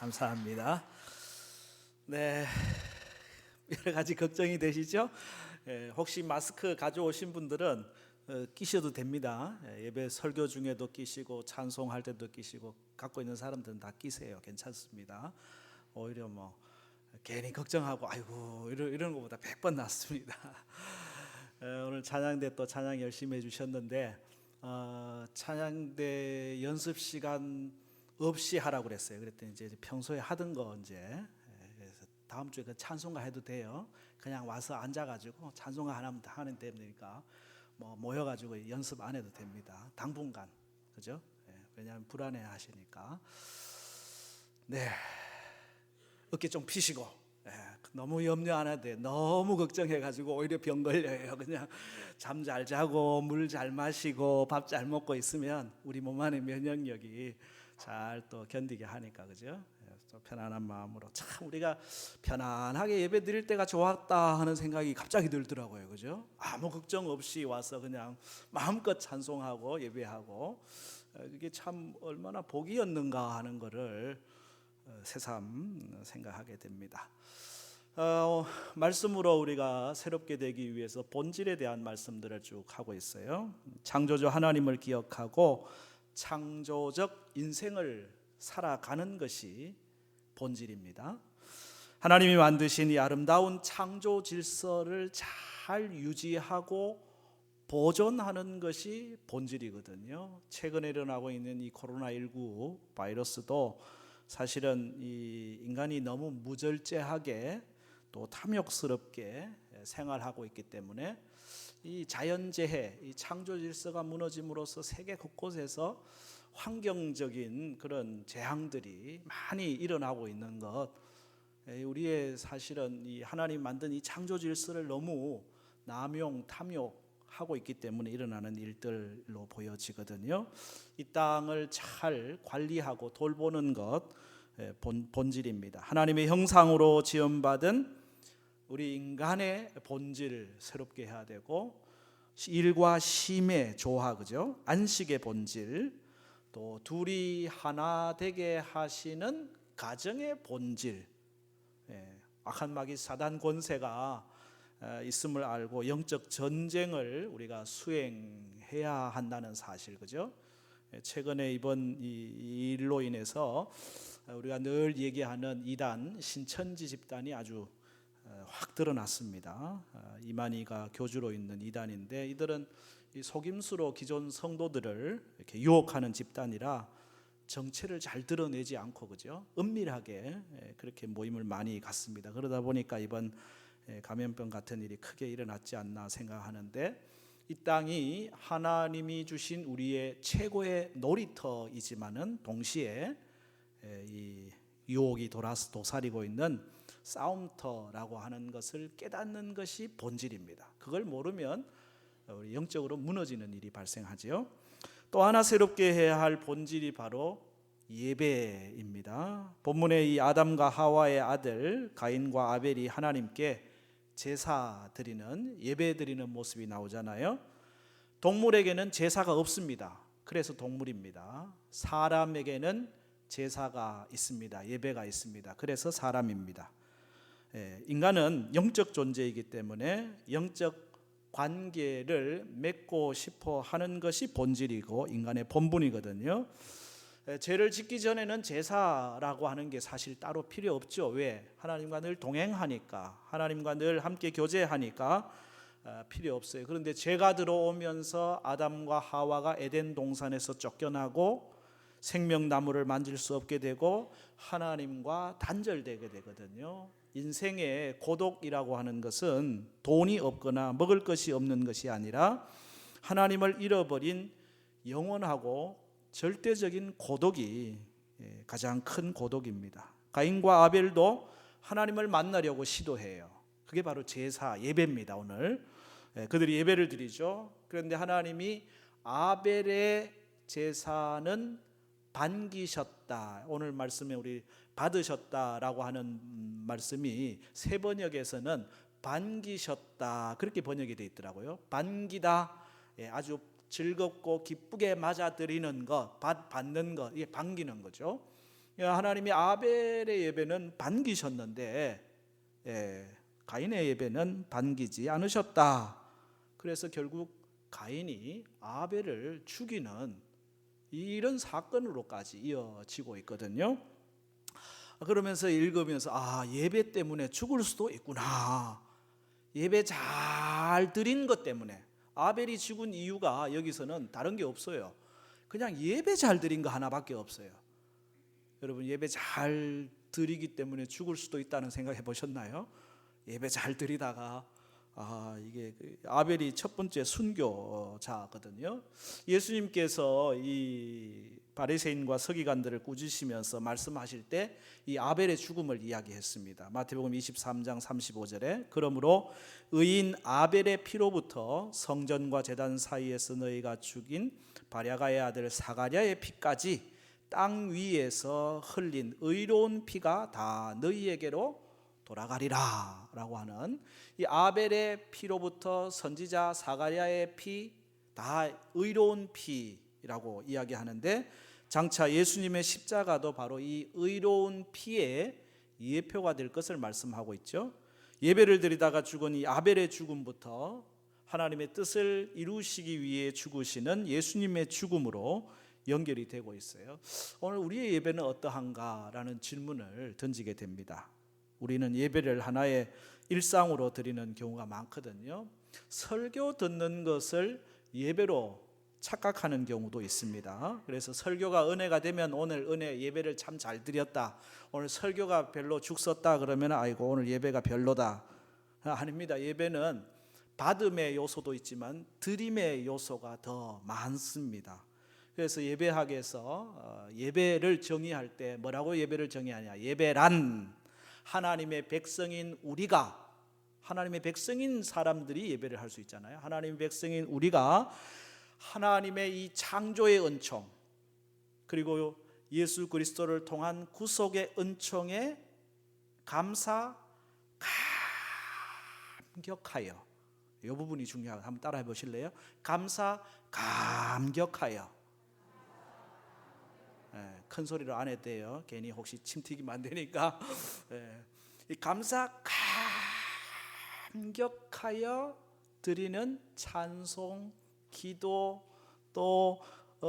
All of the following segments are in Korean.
감사합니다. 네, 여러 가지 걱정이 되시죠? 혹시 마스크 가져오신 분들은 끼셔도 됩니다. 예배 설교 중에도 끼시고 찬송할 때도 끼시고 갖고 있는 사람들은 다 끼세요. 괜찮습니다. 오히려 괜히 걱정하고 아이고 이런 것보다 100번 낫습니다. 오늘 찬양대 또 찬양 열심히 해주셨는데 찬양대 연습 시간 없이 하라고 그랬어요. 그랬더니 이제 평소에 하던 거 그래서 다음 주에 그 찬송가 해도 돼요. 그냥 와서 앉아가지고 찬송가 하나만 하면 되니까 모여가지고 연습 안 해도 됩니다. 당분간 그죠? 왜냐하면 불안해하시니까. 네, 어깨 좀 피시고. 너무 염려 안 해도 돼. 너무 걱정해가지고 오히려 병 걸려요. 그냥 잠 잘 자고 물 잘 마시고 밥 잘 먹고 있으면 우리 몸 안의 면역력이 잘 또 견디게 하니까 그죠? 또 편안한 마음으로 참 우리가 편안하게 예배 드릴 때가 좋았다 하는 생각이 갑자기 들더라고요. 그죠? 아무 걱정 없이 와서 그냥 마음껏 찬송하고 예배하고 이게 참 얼마나 복이었는가 하는 거를 새삼 생각하게 됩니다. 말씀으로 우리가 새롭게 되기 위해서 본질에 대한 말씀들을 쭉 하고 있어요. 창조주 하나님을 기억하고 창조적 인생을 살아가는 것이 본질입니다. 하나님이 만드신 이 아름다운 창조 질서를 잘 유지하고 보존하는 것이 본질이거든요. 최근에 일어나고 있는 이 코로나19 바이러스도 사실은 이 인간이 너무 무절제하게 또 탐욕스럽게 생활하고 있기 때문에 이 자연재해, 이 창조 질서가 무너짐으로써 세계 곳곳에서 환경적인 그런 재앙들이 많이 일어나고 있는 것, 우리의 사실은 이 하나님 만든 이 창조 질서를 너무 남용, 탐욕하고 있기 때문에 일어나는 일들로 보여지거든요. 이 땅을 잘 관리하고 돌보는 것 본질입니다. 하나님의 형상으로 지음받은 우리 인간의 본질을 새롭게 해야 되고, 일과 쉼의 조화, 그죠? 안식의 본질, 또 둘이 하나 되게 하시는 가정의 본질, 악한 마귀 사단 권세가 있음을 알고 영적 전쟁을 우리가 수행해야 한다는 사실, 그죠? 최근에 이번 이 일로 인해서 우리가 늘 얘기하는 이단 신천지 집단이 아주 확 드러났습니다. 이만희가 교주로 있는 이단인데 이들은 속임수로 기존 성도들을 이렇게 유혹하는 집단이라 정체를 잘 드러내지 않고 그죠? 은밀하게 그렇게 모임을 많이 갖습니다. 그러다 보니까 이번 감염병 같은 일이 크게 일어났지 않나 생각하는데, 이 땅이 하나님이 주신 우리의 최고의 놀이터이지만은 동시에 이 유혹이 도사리고 있는 싸움터라고 하는 것을 깨닫는 것이 본질입니다. 그걸 모르면 우리 영적으로 무너지는 일이 발생하지요. 또 하나 새롭게 해야 할 본질이 바로 예배입니다. 본문의 이 아담과 하와의 아들 가인과 아벨이 하나님께 제사 드리는, 예배 드리는 모습이 나오잖아요. 동물에게는 제사가 없습니다. 그래서 동물입니다. 사람에게는 제사가 있습니다. 예배가 있습니다. 그래서 사람입니다. 인간은 영적 존재이기 때문에 영적 관계를 맺고 싶어 하는 것이 본질이고 인간의 본분이거든요. 죄를 짓기 전에는 제사라고 하는 게 사실 따로 필요 없죠. 왜? 하나님과 늘 동행하니까, 하나님과 늘 함께 교제하니까 필요 없어요. 그런데 죄가 들어오면서 아담과 하와가 에덴 동산에서 쫓겨나고 생명나무를 만질 수 없게 되고 하나님과 단절되게 되거든요. 인생의 고독이라고 하는 것은 돈이 없거나 먹을 것이 없는 것이 아니라 하나님을 잃어버린 영원하고 절대적인 고독이 가장 큰 고독입니다. 가인과 아벨도 하나님을 만나려고 시도해요. 그게 바로 제사, 예배입니다. 오늘 그들이 예배를 드리죠. 그런데 하나님이 아벨의 제사는 반기셨다. 오늘 말씀에 우리 받으셨다라고 하는 말씀이 세 번역에서는 반기셨다 그렇게 번역이 되어 있더라고요. 반기다, 아주 즐겁고 기쁘게 맞아들이는 것, 받는 것, 이게 반기는 거죠. 하나님이 아벨의 예배는 반기셨는데 가인의 예배는 반기지 않으셨다. 그래서 결국 가인이 아벨을 죽이는 이런 사건으로까지 이어지고 있거든요. 그러면서 읽으면서 예배 때문에 죽을 수도 있구나. 예배 잘 드린 것 때문에 아벨이 죽은 이유가 여기서는 다른 게 없어요. 그냥 예배 잘 드린 거 하나밖에 없어요. 여러분, 예배 잘 드리기 때문에 죽을 수도 있다는 생각 해보셨나요? 예배 잘 드리다가 이게 아벨이 첫 번째 순교자거든요. 예수님께서 이 바리새인과 서기관들을 꾸짖으시면서 말씀하실 때 이 아벨의 죽음을 이야기했습니다. 마태복음 23장 35절에 그러므로 의인 아벨의 피로부터 성전과 제단 사이에서 너희가 죽인 바랴가의 아들 사가랴의 피까지 땅 위에서 흘린 의로운 피가 다 너희에게로 돌아가리라 라고 하는 이 아벨의 피로부터 선지자 사가랴의 피, 다 의로운 피라고 이야기하는데, 장차 예수님의 십자가도 바로 이 의로운 피의 예표가 될 것을 말씀하고 있죠. 예배를 드리다가 죽은 이 아벨의 죽음부터 하나님의 뜻을 이루시기 위해 죽으시는 예수님의 죽음으로 연결이 되고 있어요. 오늘 우리의 예배는 어떠한가라는 질문을 던지게 됩니다. 우리는 예배를 하나의 일상으로 드리는 경우가 많거든요. 설교 듣는 것을 예배로 착각하는 경우도 있습니다. 그래서 설교가 은혜가 되면 오늘 은혜 예배를 참 잘 드렸다. 오늘 설교가 별로 죽었다 그러면 아이고 오늘 예배가 별로다. 아닙니다. 예배는 받음의 요소도 있지만 드림의 요소가 더 많습니다. 그래서 예배학에서 예배를 정의할 때 뭐라고 예배를 정의하냐? 예배란 하나님의 백성인 우리가, 하나님의 백성인 사람들이 예배를 할 수 있잖아요. 하나님의 백성인 우리가 하나님의 이 창조의 은총, 그리고 예수 그리스도를 통한 구속의 은총에 감사 감격하여, 이 부분이 중요하고 한번 따라해 보실래요? 감사 감격하여. 큰 소리로 안 해도 돼요. 괜히 혹시 침 튀기면 안 되니까. 이 감사 감격하여 드리는 찬송, 기도, 또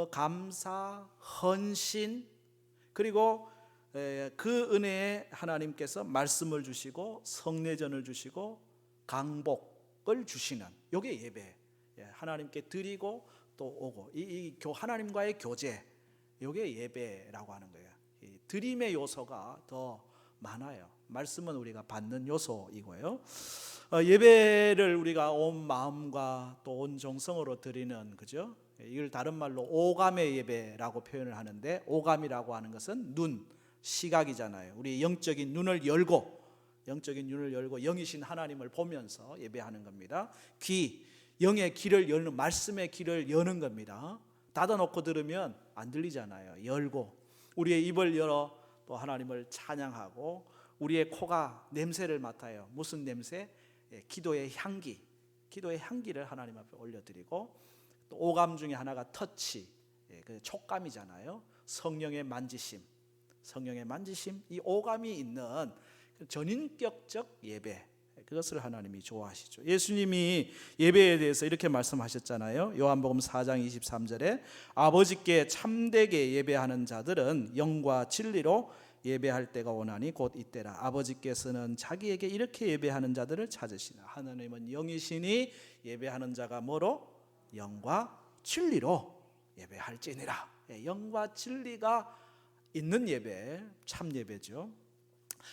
감사, 헌신, 그리고 그 은혜에 하나님께서 말씀을 주시고 성례전을 주시고 강복을 주시는, 이게 예배. 하나님께 드리고 또 오고 이 하나님과의 교제, 이게 예배라고 하는 거예요. 이 드림의 요소가 더 많아요. 말씀은 우리가 받는 요소이고요. 예배를 우리가 온 마음과 또 온 정성으로 드리는, 그죠? 이걸 다른 말로 오감의 예배라고 표현을 하는데, 오감이라고 하는 것은 눈, 시각이잖아요. 우리 영적인 눈을 열고 영이신 하나님을 보면서 예배하는 겁니다. 귀, 영의 귀를 열는, 말씀의 귀를 여는 겁니다. 닫아놓고 들으면 안 들리잖아요. 열고 우리의 입을 열어 또 하나님을 찬양하고, 우리의 코가 냄새를 맡아요. 무슨 냄새? 기도의 향기, 기도의 향기를 하나님 앞에 올려드리고, 또 오감 중에 하나가 터치, 그 촉감이잖아요. 성령의 만지심, 이 오감이 있는 전인격적 예배, 그것을 하나님이 좋아하시죠. 예수님이 예배에 대해서 이렇게 말씀하셨잖아요. 요한복음 4장 23절에 아버지께 참되게 예배하는 자들은 영과 진리로 예배할 때가 오나니 곧 이때라. 아버지께서는 자기에게 이렇게 예배하는 자들을 찾으시나. 하나님은 영이시니 예배하는 자가 뭐로? 영과 진리로 예배할지니라. 영과 진리가 있는 예배, 참 예배죠.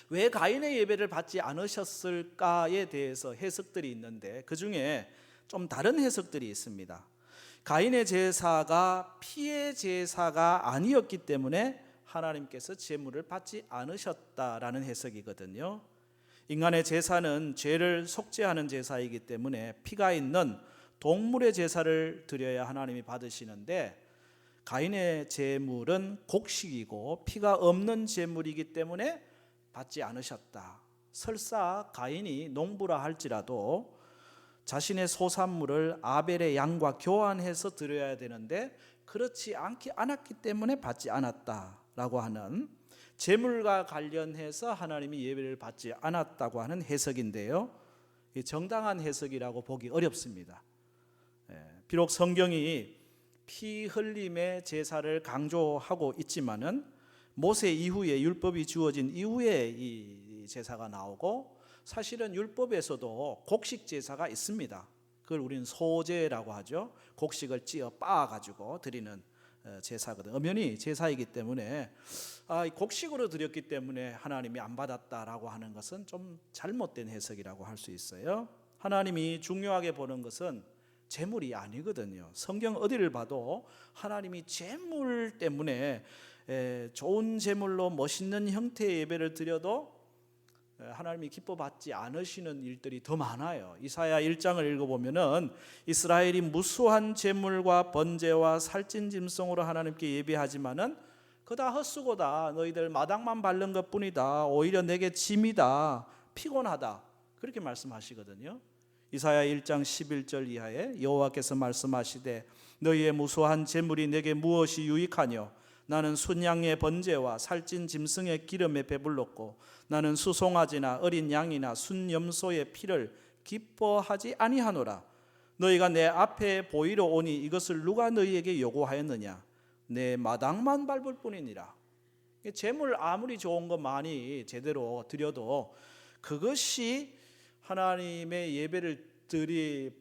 왜 가인의 예배를 받지 않으셨을까에 대해서 해석들이 있는데, 그 중에 좀 다른 해석들이 있습니다. 가인의 제사가 피의 제사가 아니었기 때문에 하나님께서 제물을 받지 않으셨다라는 해석이거든요. 인간의 제사는 죄를 속죄하는 제사이기 때문에 피가 있는 동물의 제사를 드려야 하나님이 받으시는데, 가인의 제물은 곡식이고 피가 없는 제물이기 때문에 받지 않으셨다. 설사 가인이 농부라 할지라도 자신의 소산물을 아벨의 양과 교환해서 드려야 되는데 그렇지 않았기 때문에 받지 않았다. 않았다라고 하는, 재물과 관련해서 하나님이 예배를 받지 않았다고 하는 해석인데요, 정당한 해석이라고 보기 어렵습니다. 비록 성경이 피 흘림의 제사를 강조하고 있지만은 모세 이후에, 율법이 주어진 이후에 이 제사가 나오고, 사실은 율법에서도 곡식 제사가 있습니다. 그걸 우리는 소제라고 하죠. 곡식을 찧어 빻아 가지고 드리는 제사거든. 엄연히 제사이기 때문에 곡식으로 드렸기 때문에 하나님이 안 받았다라고 하는 것은 좀 잘못된 해석이라고 할 수 있어요. 하나님이 중요하게 보는 것은 재물이 아니거든요. 성경 어디를 봐도 하나님이 재물 때문에 좋은 재물로 멋있는 형태의 예배를 드려도 하나님이 기뻐받지 않으시는 일들이 더 많아요. 이사야 1장을 읽어보면은 이스라엘이 무수한 재물과 번제와 살찐 짐승으로 하나님께 예배하지만은 그다 헛수고다, 너희들 마당만 밟는 것뿐이다, 오히려 내게 짐이다, 피곤하다, 그렇게 말씀하시거든요. 이사야 1장 11절 이하에 여호와께서 말씀하시되 너희의 무수한 재물이 내게 무엇이 유익하뇨? 나는 순양의 번제와 살찐 짐승의 기름에 배불렀고 나는 수송아지나 어린 양이나 순염소의 피를 기뻐하지 아니하노라. 너희가 내 앞에 보이러 오니 이것을 누가 너희에게 요구하였느냐? 내 마당만 밟을 뿐이니라. 재물 아무리 좋은 것 많이 제대로 드려도 그것이 하나님의 예배를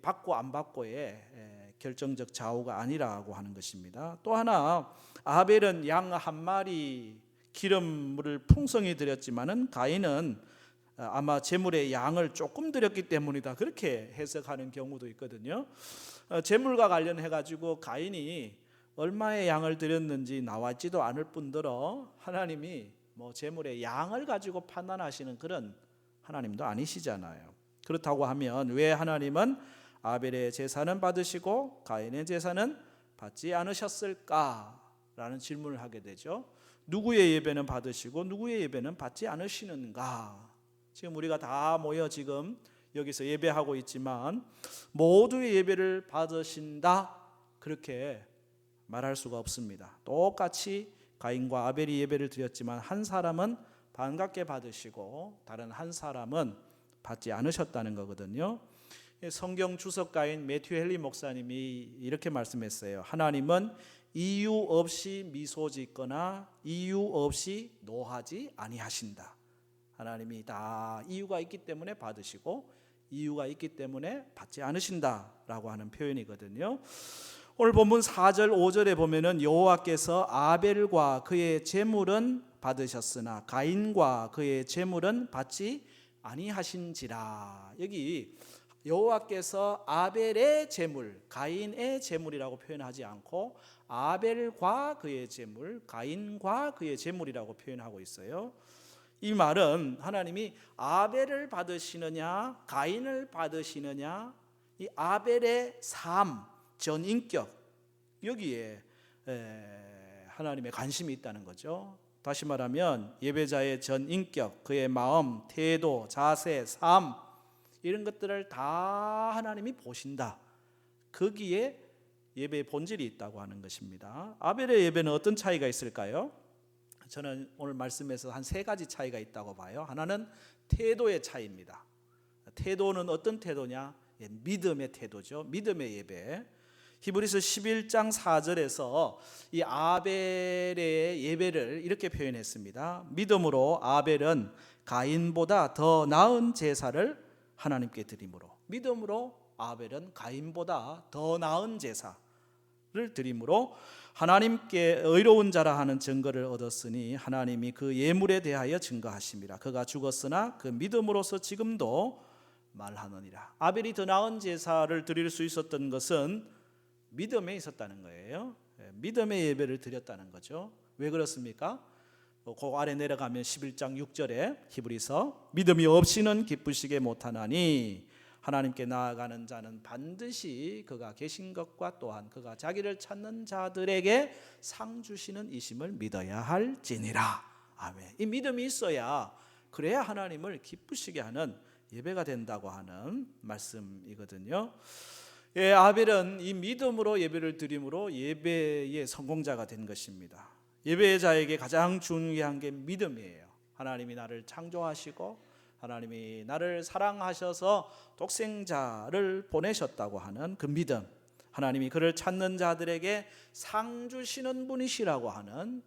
받고 안 받고의 결정적 좌우가 아니라고 하는 것입니다. 또 하나, 아벨은 양 한 마리 기름물을 풍성히 드렸지만은 가인은 아마 제물의 양을 조금 드렸기 때문이다, 그렇게 해석하는 경우도 있거든요. 제물과 관련해 가지고 가인이 얼마의 양을 드렸는지 나와 있지도 않을 뿐더러 하나님이 제물의 양을 가지고 판단하시는 그런 하나님도 아니시잖아요. 그렇다고 하면 왜 하나님은 아벨의 제사는 받으시고 가인의 제사는 받지 않으셨을까라는 질문을 하게 되죠. 누구의 예배는 받으시고 누구의 예배는 받지 않으시는가? 지금 우리가 다 모여 지금 여기서 예배하고 있지만 모두의 예배를 받으신다, 그렇게 말할 수가 없습니다. 똑같이 가인과 아벨이 예배를 드렸지만 한 사람은 반갑게 받으시고 다른 한 사람은 받지 않으셨다는 거거든요. 성경 주석가인 매튜 헨리 목사님이 이렇게 말씀했어요. 하나님은 이유 없이 미소 짓거나 이유 없이 노하지 아니하신다. 하나님이 다 이유가 있기 때문에 받으시고 이유가 있기 때문에 받지 않으신다라고 하는 표현이거든요. 오늘 본문 4절 5절에 보면은 여호와께서 아벨과 그의 제물은 받으셨으나 가인과 그의 제물은 받지 아니하신지라. 여기 여호와께서 아벨의 제물, 가인의 제물이라고 표현하지 않고 아벨과 그의 제물, 가인과 그의 제물이라고 표현하고 있어요. 이 말은 하나님이 아벨을 받으시느냐 가인을 받으시느냐, 이 아벨의 삶, 전인격, 여기에 하나님의 관심이 있다는 거죠. 다시 말하면 예배자의 전인격, 그의 마음, 태도, 자세, 삶, 이런 것들을 다 하나님이 보신다. 거기에 예배의 본질이 있다고 하는 것입니다. 아벨의 예배는 어떤 차이가 있을까요? 저는 오늘 말씀에서 한 세 가지 차이가 있다고 봐요. 하나는 태도의 차이입니다. 태도는 어떤 태도냐? 믿음의 태도죠. 믿음의 예배. 히브리서 11장 4절에서 이 아벨의 예배를 이렇게 표현했습니다. 믿음으로 아벨은 가인보다 더 나은 제사를 하나님께 드림으로. 믿음으로 아벨은 가인보다 더 나은 제사를 드림으로 하나님께 의로운 자라 하는 증거를 얻었으니 하나님이 그 예물에 대하여 증거하심이라. 그가 죽었으나 그 믿음으로서 지금도 말하느니라. 아벨이 더 나은 제사를 드릴 수 있었던 것은 믿음에 있었다는 거예요. 믿음의 예배를 드렸다는 거죠. 왜 그렇습니까? 그 아래 내려가면 11장 6절에 히브리서 믿음이 없이는 기쁘시게 못하나니 하나님께 나아가는 자는 반드시 그가 계신 것과 또한 그가 자기를 찾는 자들에게 상 주시는 이심을 믿어야 할지니라. 아멘. 이 믿음이 있어야, 그래야 하나님을 기쁘시게 하는 예배가 된다고 하는 말씀이거든요. 아벨은 이 믿음으로 예배를 드림으로 예배의 성공자가 된 것입니다. 예배자에게 가장 중요한 게 믿음이에요. 하나님이 나를 창조하시고 하나님이 나를 사랑하셔서 독생자를 보내셨다고 하는 그 믿음, 하나님이 그를 찾는 자들에게 상 주시는 분이시라고 하는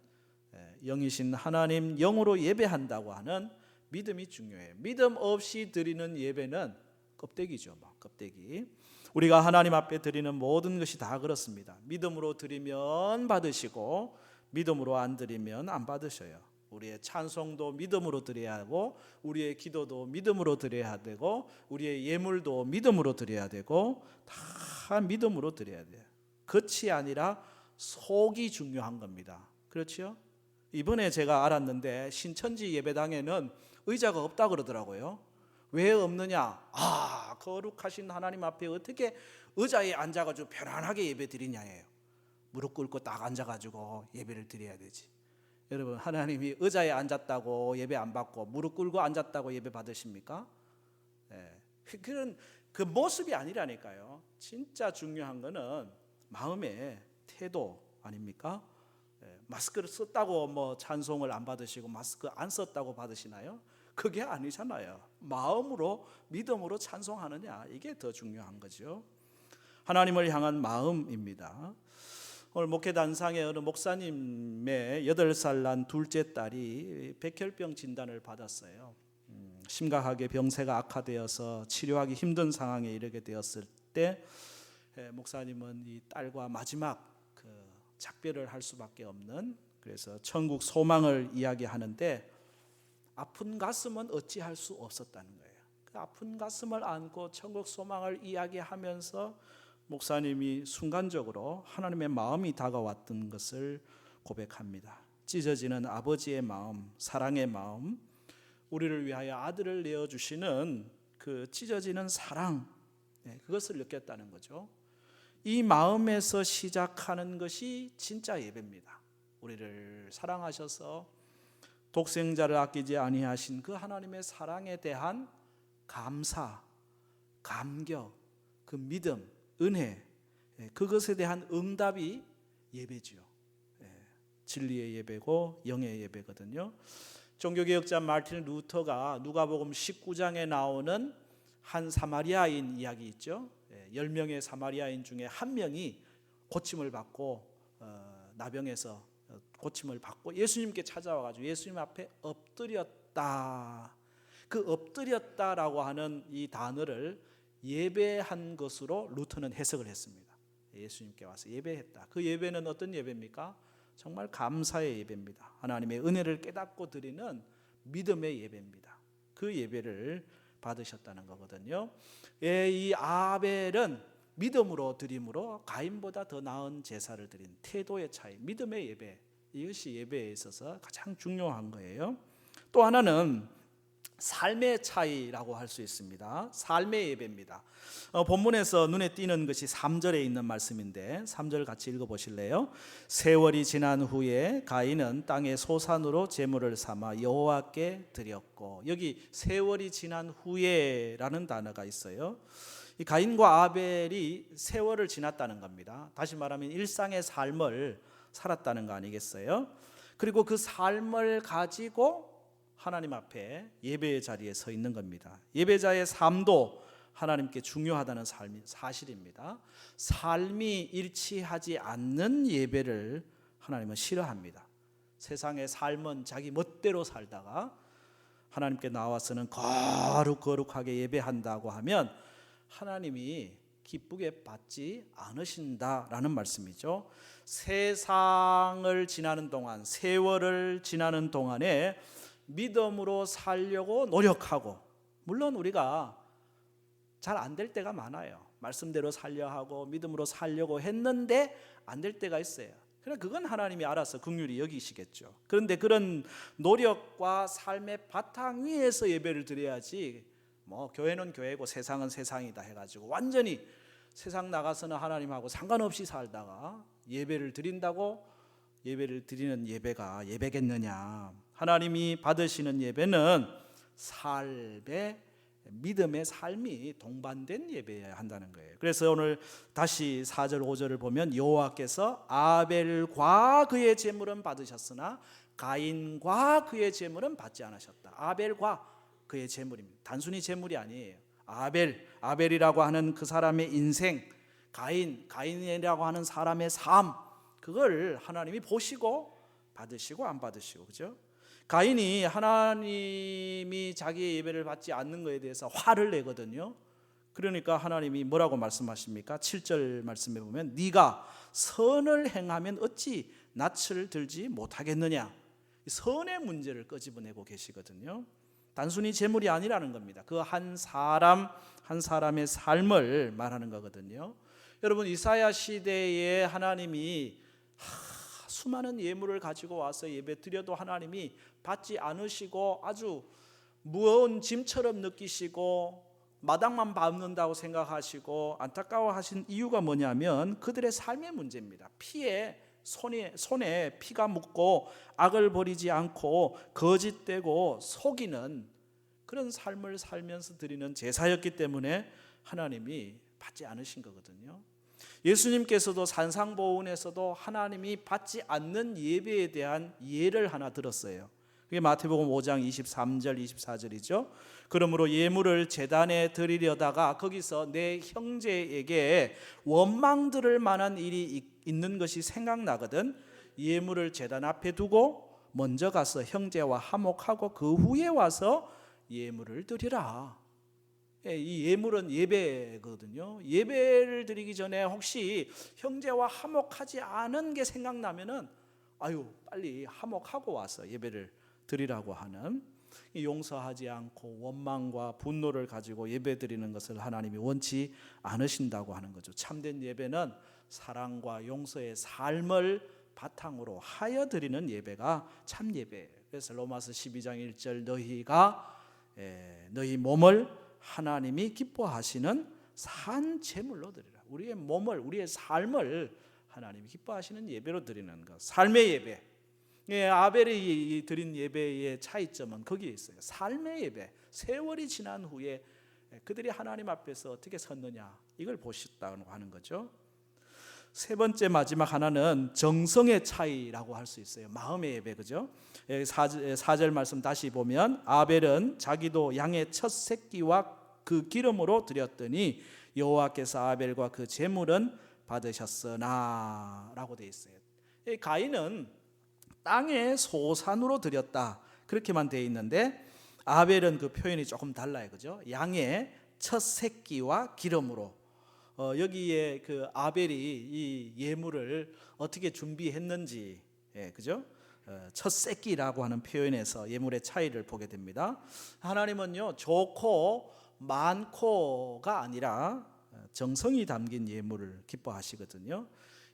영이신 하나님, 영으로 예배한다고 하는 믿음이 중요해요. 믿음 없이 드리는 예배는 껍데기죠. 껍데기. 우리가 하나님 앞에 드리는 모든 것이 다 그렇습니다. 믿음으로 드리면 받으시고 믿음으로 안 드리면 안 받으셔요. 우리의 찬송도 믿음으로 드려야 하고 우리의 기도도 믿음으로 드려야 되고 우리의 예물도 믿음으로 드려야 되고 다 믿음으로 드려야 돼요. 겉이 아니라 속이 중요한 겁니다. 그렇죠? 이번에 제가 알았는데 신천지 예배당에는 의자가 없다 그러더라고요. 왜 없느냐? 거룩하신 하나님 앞에 어떻게 의자에 앉아가지고 편안하게 예배 드리냐예요. 무릎 꿇고 딱 앉아가지고 예배를 드려야 되지. 여러분, 하나님이 의자에 앉았다고 예배 안 받고 무릎 꿇고 앉았다고 예배 받으십니까? 그런 그 모습이 아니라니까요. 진짜 중요한 거는 마음의 태도 아닙니까? 마스크를 썼다고 찬송을 안 받으시고 마스크 안 썼다고 받으시나요? 그게 아니잖아요. 마음으로 믿음으로 찬송하느냐, 이게 더 중요한 거죠. 하나님을 향한 마음입니다. 오늘 목회단상에 어느 목사님의 8살 난 둘째 딸이 백혈병 진단을 받았어요. 심각하게 병세가 악화되어서 치료하기 힘든 상황에 이르게 되었을 때 목사님은 이 딸과 마지막 작별을 할 수밖에 없는, 그래서 천국 소망을 이야기하는데 아픈 가슴은 어찌할 수 없었다는 거예요. 그 아픈 가슴을 안고 천국 소망을 이야기하면서 목사님이 순간적으로 하나님의 마음이 다가왔던 것을 고백합니다. 찢어지는 아버지의 마음, 사랑의 마음, 우리를 위하여 아들을 내어주시는 그 찢어지는 사랑, 그것을 느꼈다는 거죠. 이 마음에서 시작하는 것이 진짜 예배입니다. 우리를 사랑하셔서 독생자를 아끼지 아니하신 그 하나님의 사랑에 대한 감사, 감격, 그 믿음, 은혜, 그것에 대한 응답이 예배지요. 진리의 예배고 영의 예배거든요. 종교개혁자 마르틴 루터가 누가복음 19장에 나오는 한 사마리아인 이야기 있죠. 10명의 사마리아인 중에 한 명이 고침을 받고 나병에서 고침을 받고 예수님께 찾아와가지고 예수님 앞에 엎드렸다. 그 엎드렸다라고 하는 이 단어를 예배한 것으로 루터는 해석을 했습니다. 예수님께 와서 예배했다. 그 예배는 어떤 예배입니까? 정말 감사의 예배입니다. 하나님의 은혜를 깨닫고 드리는 믿음의 예배입니다. 그 예배를 받으셨다는 거거든요. 이 아벨은 믿음으로 드림으로 가인보다 더 나은 제사를 드린 태도의 차이, 믿음의 예배, 이것이 예배에 있어서 가장 중요한 거예요. 또 하나는 삶의 차이라고 할 수 있습니다. 삶의 예배입니다. 본문에서 눈에 띄는 것이 3절에 있는 말씀인데 3절 같이 읽어보실래요? 세월이 지난 후에 가인은 땅의 소산으로 제물을 삼아 여호와께 드렸고, 여기 세월이 지난 후에라는 단어가 있어요. 이 가인과 아벨이 세월을 지났다는 겁니다. 다시 말하면 일상의 삶을 살았다는 거 아니겠어요? 그리고 그 삶을 가지고 하나님 앞에 예배의 자리에 서 있는 겁니다. 예배자의 삶도 하나님께 중요하다는 사실입니다. 삶이 일치하지 않는 예배를 하나님은 싫어합니다. 세상의 삶은 자기 멋대로 살다가 하나님께 나와서는 거룩하게 예배한다고 하면 하나님이 기쁘게 받지 않으신다라는 말씀이죠. 세상을 지나는 동안, 세월을 지나는 동안에 믿음으로 살려고 노력하고, 물론 우리가 잘 안 될 때가 많아요. 말씀대로 살려 하고 믿음으로 살려고 했는데 안 될 때가 있어요. 그러나 그건 하나님이 알아서 긍휼히 여기시겠죠. 그런데 그런 노력과 삶의 바탕 위에서 예배를 드려야지, 교회는 교회고 세상은 세상이다 해가지고 완전히 세상 나가서는 하나님하고 상관없이 살다가 예배를 드린다고 예배를 드리는 예배가 예배겠느냐. 하나님이 받으시는 예배는 삶의 믿음의 삶이 동반된 예배여야 한다는 거예요. 그래서 오늘 다시 4절 5절을 보면 여호와께서 아벨과 그의 제물은 받으셨으나 가인과 그의 제물은 받지 않으셨다. 아벨과 그의 제물입니다. 단순히 제물이 아니에요. 아벨이라고 하는 그 사람의 인생, 가인이라고 하는 사람의 삶, 그걸 하나님이 보시고 받으시고 안 받으시고, 그죠? 가인이 하나님이 자기의 예배를 받지 않는 것에 대해서 화를 내거든요. 그러니까 하나님이 뭐라고 말씀하십니까? 7절 말씀에 보면 네가 선을 행하면 어찌 낯을 들지 못하겠느냐. 선의 문제를 끄집어내고 계시거든요. 단순히 재물이 아니라는 겁니다. 그 한 사람의 삶을 말하는 거거든요. 여러분, 이사야 시대에 하나님이 수많은 예물을 가지고 와서 예배 드려도 하나님이 받지 않으시고 아주 무거운 짐처럼 느끼시고 마당만 밟는다고 생각하시고 안타까워하신 이유가 뭐냐면 그들의 삶의 문제입니다. 손에 피가 묻고 악을 버리지 않고 거짓되고 속이는 그런 삶을 살면서 드리는 제사였기 때문에 하나님이 받지 않으신 거거든요. 예수님께서도 산상보훈에서도 하나님이 받지 않는 예배에 대한 예를 하나 들었어요. 그게 마태복음 5장 23절 24절이죠. 그러므로 예물을 제단에 드리려다가 거기서 내 형제에게 원망 들을 만한 일이 있는 것이 생각나거든 예물을 제단 앞에 두고 먼저 가서 형제와 화목하고 그 후에 와서 예물을 드리라. 이 예물은 예배거든요. 예배를 드리기 전에 혹시 형제와 화목하지 않은 게 생각나면은 빨리 화목하고 와서 예배를 드리라고 하는, 용서하지 않고 원망과 분노를 가지고 예배 드리는 것을 하나님이 원치 않으신다고 하는 거죠. 참된 예배는 사랑과 용서의 삶을 바탕으로 하여 드리는 예배가 참 예배예요. 그래서 로마서 12장 1절 너희 몸을 하나님이 기뻐하시는 산 제물로 드리라. 우리의 몸을, 우리의 삶을 하나님이 기뻐하시는 예배로 드리는 것, 삶의 예배. 아벨이 드린 예배의 차이점은 거기에 있어요. 삶의 예배, 세월이 지난 후에 그들이 하나님 앞에서 어떻게 섰느냐, 이걸 보셨다고 하는 거죠. 세 번째 마지막 하나는 정성의 차이라고 할 수 있어요. 마음의 예배, 그죠? 4절 말씀 다시 보면 아벨은 자기도 양의 첫 새끼와 그 기름으로 드렸더니 여호와께서 아벨과 그 제물은 받으셨으나 라고 되어 있어요. 가인은 땅의 소산으로 드렸다, 그렇게만 되어 있는데 아벨은 그 표현이 조금 달라요, 그죠? 양의 첫 새끼와 기름으로. 여기에 그 아벨이 이 예물을 어떻게 준비했는지, 그죠? 첫 새끼라고 하는 표현에서 예물의 차이를 보게 됩니다. 하나님은요, 좋고 많고가 아니라 정성이 담긴 예물을 기뻐하시거든요.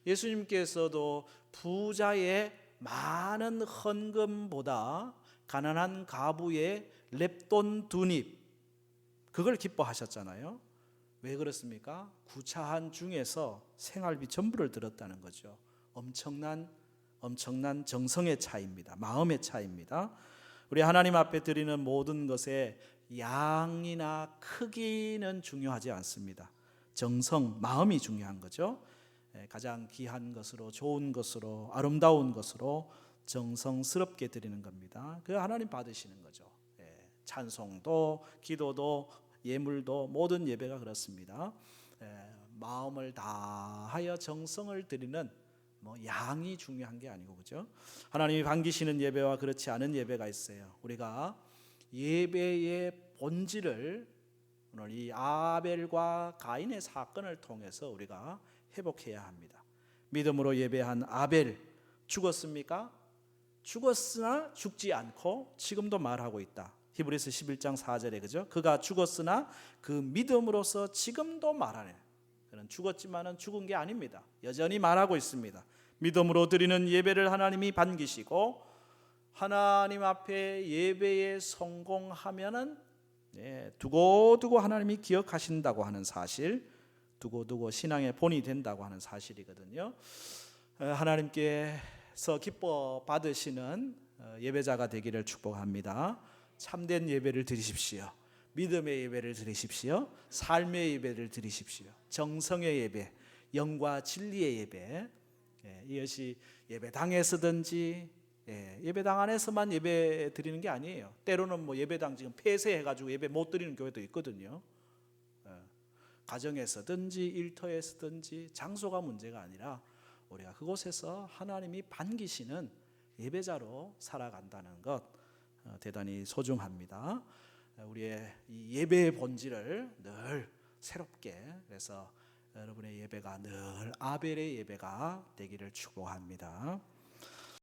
예수님께서도 부자의 많은 헌금보다 가난한 가부의 렙돈 2닙, 그걸 기뻐하셨잖아요. 왜 그렇습니까? 구차한 중에서 생활비 전부를 들었다는 거죠. 엄청난 정성의 차이입니다. 마음의 차이입니다. 우리 하나님 앞에 드리는 모든 것에 양이나 크기는 중요하지 않습니다. 정성, 마음이 중요한 거죠. 가장 귀한 것으로, 좋은 것으로, 아름다운 것으로 정성스럽게 드리는 겁니다. 그 하나님 받으시는 거죠. 찬송도, 기도도, 예물도, 모든 예배가 그렇습니다. 마음을 다하여 정성을 드리는 양이 중요한 게 아니고, 그죠? 하나님이 반기시는 예배와 그렇지 않은 예배가 있어요. 우리가 예배의 본질을 오늘 이 아벨과 가인의 사건을 통해서 우리가 회복해야 합니다. 믿음으로 예배한 아벨 죽었습니까? 죽었으나 죽지 않고 지금도 말하고 있다. 히브리서 11장 4절에, 그죠? 그가 죽었으나 그 믿음으로서 지금도 말하네. 그는 죽었지만은 죽은 게 아닙니다. 여전히 말하고 있습니다. 믿음으로 드리는 예배를 하나님이 반기시고 하나님 앞에 예배에 성공하면은 두고두고 하나님이 기억하신다고 하는 사실, 두고두고 신앙의 본이 된다고 하는 사실이거든요. 하나님께서 기뻐 받으시는 예배자가 되기를 축복합니다. 참된 예배를 드리십시오. 믿음의 예배를 드리십시오. 삶의 예배를 드리십시오. 정성의 예배, 영과 진리의 예배. 이것이 예배당에서든지 예배당 안에서만 예배 드리는 게 아니에요. 때로는 뭐 예배당 지금 폐쇄해가지고 예배 못 드리는 교회도 있거든요. 가정에서든지 일터에서든지 장소가 문제가 아니라 우리가 그곳에서 하나님이 반기시는 예배자로 살아간다는 것 대단히 소중합니다. 우리의 이 예배의 본질을 늘 새롭게, 그래서 여러분의 예배가 늘 아벨의 예배가 되기를 축복합니다.